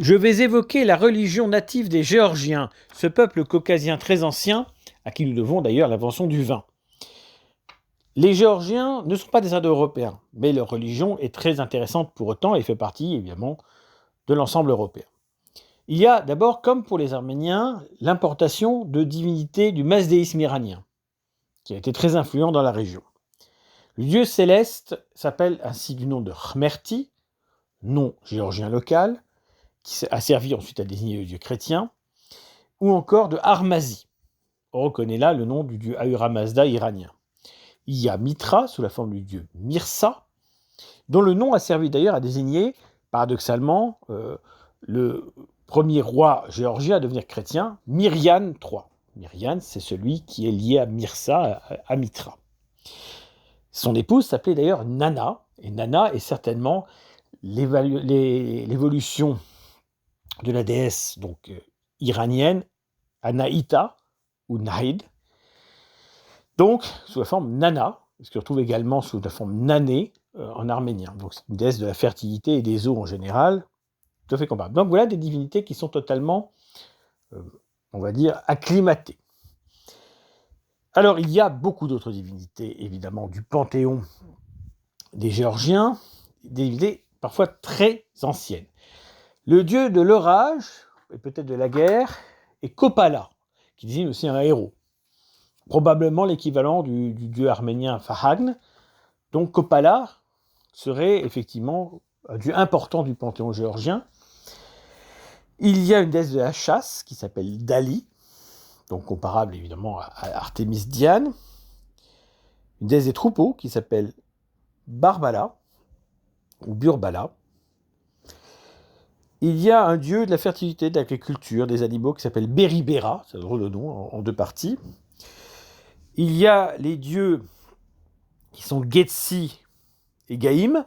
Je vais évoquer la religion native des Géorgiens, ce peuple caucasien très ancien, à qui nous devons d'ailleurs l'invention du vin. Les Géorgiens ne sont pas des Indo-Européens, mais leur religion est très intéressante pour autant et fait partie évidemment de l'ensemble européen. Il y a d'abord, comme pour les Arméniens, l'importation de divinités du masdéisme iranien, qui a été très influent dans la région. Le dieu céleste s'appelle ainsi du nom de Khmerti, nom géorgien local, qui a servi ensuite à désigner le dieu chrétien, ou encore de Armazi. On reconnaît là le nom du dieu Ahura Mazda iranien. Il y a Mitra, sous la forme du dieu Mirsa, dont le nom a servi d'ailleurs à désigner, paradoxalement, le premier roi géorgien à devenir chrétien, Myryan III. Myryan, c'est celui qui est lié à Mirsa, à Mitra. Son épouse s'appelait d'ailleurs Nana, et Nana est certainement l'évolution de la déesse donc iranienne Anaïta ou Nahid, donc sous la forme Nana, ce qu'on retrouve également sous la forme Nané en arménien. Donc c'est une déesse de la fertilité et des eaux en général, tout à fait comparable. Donc voilà des divinités qui sont totalement, on va dire, acclimatées. Alors il y a beaucoup d'autres divinités, évidemment, du panthéon des Géorgiens, des divinités parfois très anciennes. Le dieu de l'orage, et peut-être de la guerre, est Kopala, qui désigne aussi un héros. Probablement l'équivalent du dieu arménien Fahagn. Donc Kopala serait effectivement un dieu important du panthéon géorgien. Il y a une déesse de la chasse qui s'appelle Dali, donc comparable évidemment à Artémis Diane. Une déesse des troupeaux qui s'appelle Barbala, ou Burbala. Il y a un dieu de la fertilité, de l'agriculture, des animaux qui s'appelle Beribera, c'est un drôle de nom, en deux parties. Il y a les dieux qui sont Getsi et Gaïm,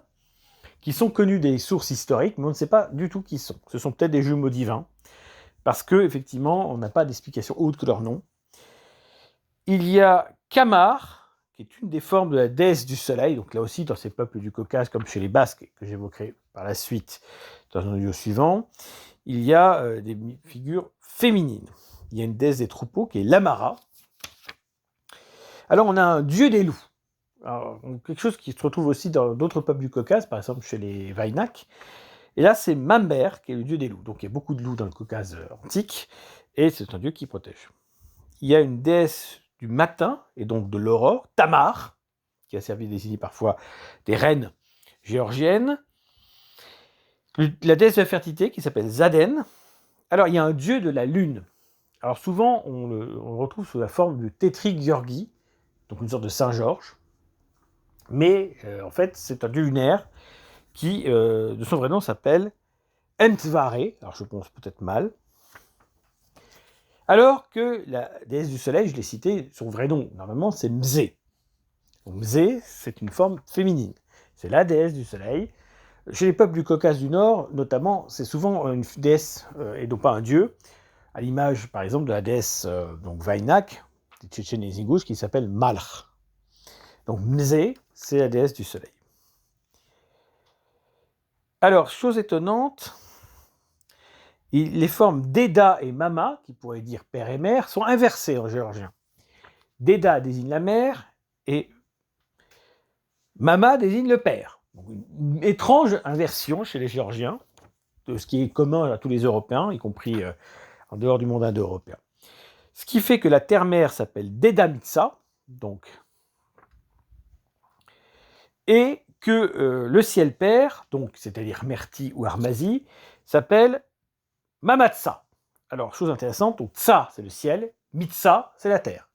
qui sont connus des sources historiques, mais on ne sait pas du tout qui sont. Ce sont peut-être des jumeaux divins, parce qu'effectivement, on n'a pas d'explication autre que leur nom. Il y a Kamar, qui est une des formes de la déesse du soleil, donc là aussi dans ces peuples du Caucase, comme chez les Basques, que j'évoquerai par la suite dans un audio suivant, il y a des figures féminines. Il y a une déesse des troupeaux qui est l'Amara. Alors on a un dieu des loups. Alors, quelque chose qui se retrouve aussi dans d'autres peuples du Caucase, par exemple chez les Vaïnak. Et là c'est Mamber qui est le dieu des loups. Donc il y a beaucoup de loups dans le Caucase antique, et c'est un dieu qui protège. Il y a une déesse du matin, et donc de l'aurore, Tamar, qui a servi à désigner parfois des reines géorgiennes. La déesse de la fertilité qui s'appelle Zaden. Alors il y a un dieu de la lune. Alors souvent on le retrouve sous la forme du Tétri-Georgi, donc une sorte de Saint-Georges. Mais en fait c'est un dieu lunaire qui, de son vrai nom, s'appelle Entvare, alors je prononce peut-être mal. Alors que la déesse du soleil, je l'ai cité, son vrai nom, normalement, c'est Mzé. Donc Mzé, c'est une forme féminine. C'est la déesse du soleil. Chez les peuples du Caucase du Nord, notamment, c'est souvent une déesse et non pas un dieu, à l'image, par exemple, de la déesse donc Vaïnak, des Tchétchènes et des Ingouches, qui s'appelle Malch. Donc Mzé, c'est la déesse du soleil. Alors, chose étonnante, les formes Deda et Mama, qui pourraient dire père et mère, sont inversées en géorgien. Deda désigne la mère et Mama désigne le père. Donc une étrange inversion chez les Géorgiens de ce qui est commun à tous les Européens, y compris en dehors du monde indo-européen. Ce qui fait que la terre-mère s'appelle Dedamitsa, donc, et que le ciel-père, donc c'est-à-dire Merti ou Armazi, s'appelle Mamatsa. Alors, chose intéressante, donc Tsa, c'est le ciel, Mitsa, c'est la terre.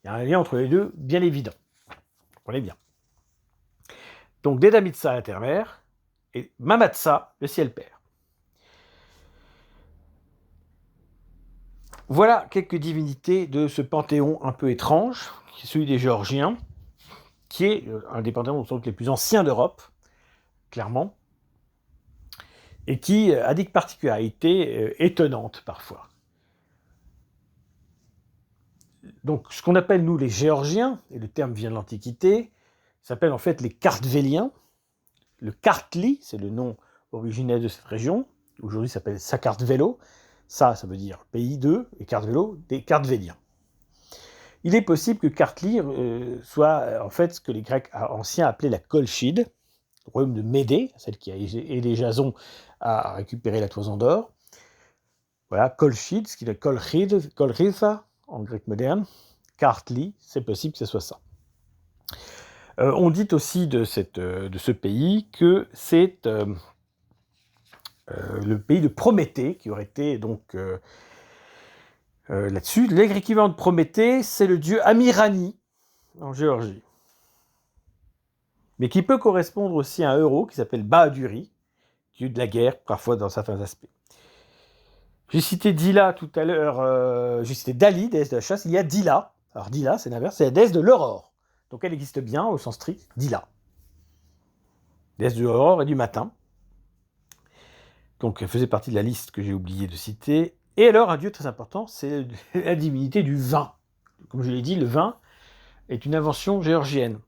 Il y a un lien entre les deux bien évident. Comprenez bien. Donc, Dedamitsa, la terre-mère, et Mamatsa, le ciel-père. Voilà quelques divinités de ce panthéon un peu étrange, qui est celui des Géorgiens, qui est un des panthéons les plus anciens d'Europe, clairement, et qui a des particularités étonnantes parfois. Donc, ce qu'on appelle, nous, les Géorgiens, et le terme vient de l'Antiquité, s'appelle en fait les Kartvéliens. Le Kartli, c'est le nom originel de cette région, aujourd'hui ça s'appelle Sakartvelo. Ça veut dire pays de, et Kartvelo, des Kartvéliens. Il est possible que Kartli soit en fait ce que les Grecs anciens appelaient la Colchide, le royaume de Médée, celle qui a aidé Jason à récupérer la toison d'or. Voilà, Colchide, ce qui est Kolchitha en grec moderne. Kartli, c'est possible que ce soit ça. On dit aussi de ce pays que c'est le pays de Prométhée, qui aurait été donc là-dessus. L'équivalent de Prométhée, c'est le dieu Amirani, en Géorgie. Mais qui peut correspondre aussi à un héros qui s'appelle Bahaduri, dieu de la guerre, parfois dans certains aspects. J'ai cité Dila tout à l'heure, j'ai cité Dali, déesse de la chasse, il y a Dila. Alors Dila, c'est l'inverse, c'est la déesse de l'aurore. Donc elle existe bien au sens strict, Dila. Déesse de l'aurore et du matin. Donc elle faisait partie de la liste que j'ai oublié de citer. Et alors un dieu très important, c'est la divinité du vin. Comme je l'ai dit, le vin est une invention géorgienne.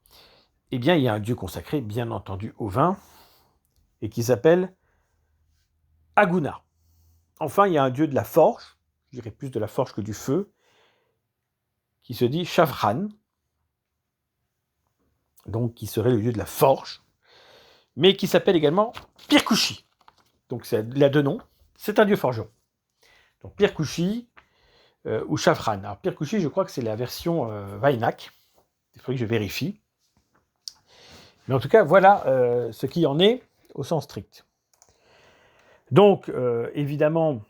Eh bien, il y a un dieu consacré, bien entendu, au vin, et qui s'appelle Aguna. Enfin, il y a un dieu de la forge, je dirais plus de la forge que du feu, qui se dit Shavran, donc qui serait le dieu de la forge, mais qui s'appelle également Pirkushi. Donc il a deux noms, c'est un dieu forgeron. Donc Pirkushi ou Shavran. Alors Pirkushi, je crois que c'est la version Vainak, il faudrait que je vérifie. Mais en tout cas, voilà ce qui en est au sens strict. Donc, évidemment,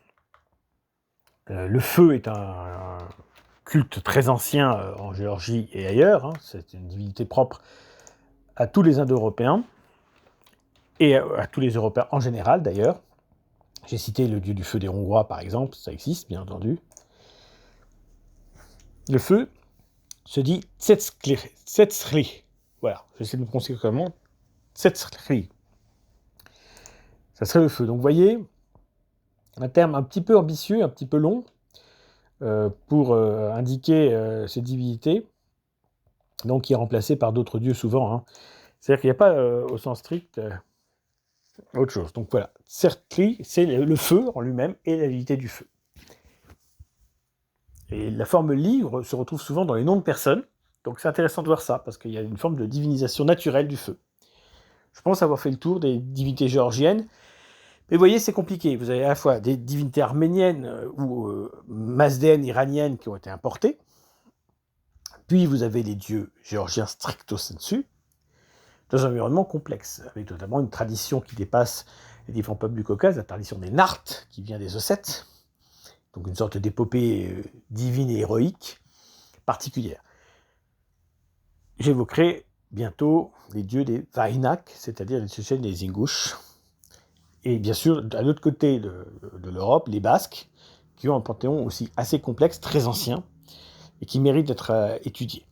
le feu est un culte très ancien en Géorgie et ailleurs. Hein. C'est une divinité propre à tous les Indo-Européens et à tous les Européens en général, d'ailleurs. J'ai cité le dieu du feu des Hongrois, par exemple. Ça existe, bien entendu. Le feu se dit Tsetskri. Voilà, j'essaie de me prononcer comment. Tsetskri. Ça serait le feu. Donc, vous voyez, un terme un petit peu ambitieux, un petit peu long, pour indiquer cette divinité, donc qui est remplacée par d'autres dieux souvent. Hein. C'est-à-dire qu'il n'y a pas, au sens strict, autre chose. Donc voilà, Tserkli, c'est le feu en lui-même et la divinité du feu. Et la forme livre se retrouve souvent dans les noms de personnes, donc c'est intéressant de voir ça, parce qu'il y a une forme de divinisation naturelle du feu. Je pense avoir fait le tour des divinités géorgiennes, mais vous voyez, c'est compliqué. Vous avez à la fois des divinités arméniennes ou mazdéennes, iraniennes qui ont été importées, puis vous avez les dieux géorgiens stricto sensu, dans un environnement complexe, avec notamment une tradition qui dépasse les différents peuples du Caucase, la tradition des Nartes, qui vient des Ossètes, donc une sorte d'épopée divine et héroïque particulière. J'évoquerai bientôt les dieux des Vainak, c'est-à-dire les Tchétchènes et les Ingouches, et bien sûr, à l'autre côté de l'Europe, les Basques, qui ont un panthéon aussi assez complexe, très ancien, et qui mérite d'être étudié.